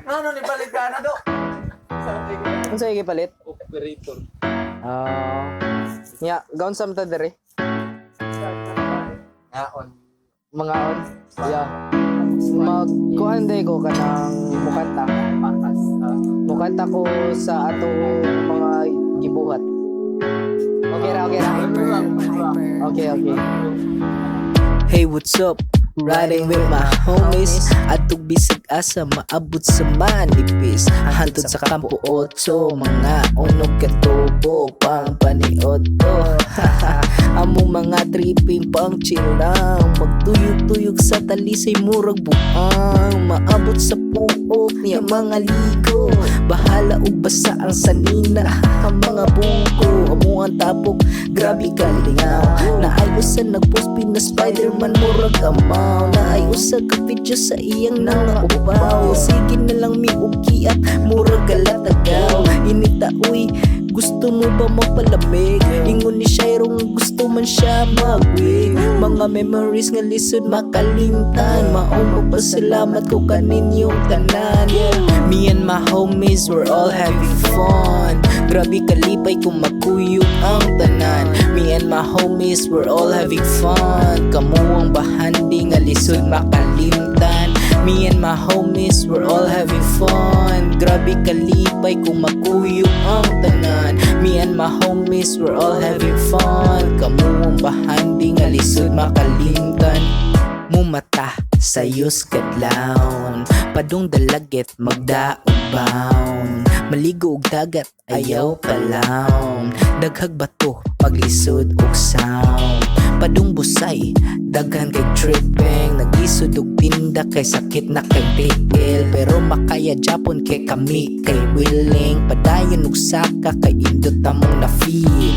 Ano ni balik ka na do? Ano sa palit? Operator. Ya, gaon sa mata dere. Ngaon. Mga on. Yeah. Magkuhan day ko kanang mukanta. Pakas. Mukanta ko sa ato mga gibuhat. Okay ra, okay ra. Okay, okay. Hey, what's up? Riding with my homies. Atog bisag asa maabot sa manipis. Hantod sa kampo 8, mga unog katubo pang panioto. Amo mga tripping pang chill lang. Magtuyog-tuyog sa talisay murag buang. Maabot sa puok niya mga ligo. Bahala o basa ang sanina. Ang mga buko amo ang tapok. Grabe kalingaw. Naayos sa nagpost na Spider-Man murag amaw. Naayos sa ka-video sa iyang nangabaw. Sige na lang mi ukiat murag galatagaw. Inita uy, gusto mo ba mapalamig? Ingon ni Shairong gusto man siya magwig. Mga memories nga lisod makalimtan. Maong magpasalamat ko kaninyong tanan. Me and my homies we're all having fun. Grabe kalipay kung magkuyog ang tanan. Me and my homies we're all having fun. Kamuang bahandi nga lisod makalimtan. Me and my homies we're all having fun. Grabe kalipay kung magkuyog ang tanan. Me and my homies we're all having fun. Kamuang bahandi nga lisod makalimtan. Mumata sayos kadlawon. Padung dalagit magdaog-bound. Maligo og dagat ayaw palawn. Daghag bato paglisod og sound. Padung busay daghan kay tripping. Naglisod og tinda kay sakit na kay tigil. Pero makaya Japon kay kami kay willing. Padayon og saka kay indot among na feel.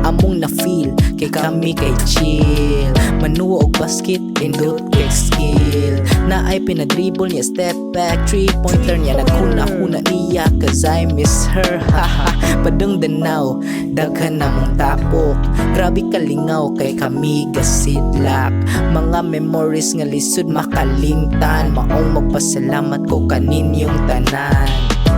Among na feel kay kami kay chill. Manuwa og basket indot kay skill. Na ay pinadribble niya step back 3-pointer niya nagkuna-kuna niya cause I miss her. Haha. Padung danaw daghan namong tapok. Grabe kalingaw kay kami gasidlak. Mga memories nga lisod makalimtan. Maong magpasalamat ko kaninyong tanan.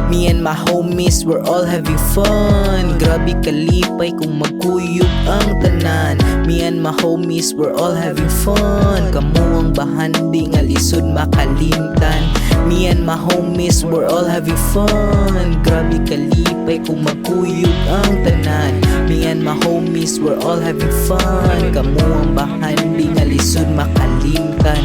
Me and my homies we're all having fun. Grabe kalipay kung magkuyog ang tanan. Me and my homies we're all having fun. Kamuang bahandi nga lisod makalimtan. Me and my homies we're all having fun. Grabe kalipay kung magkuyog ang tanan. Me and my homies we're all having fun. Kamuang bahandi nga lisod makalimtan.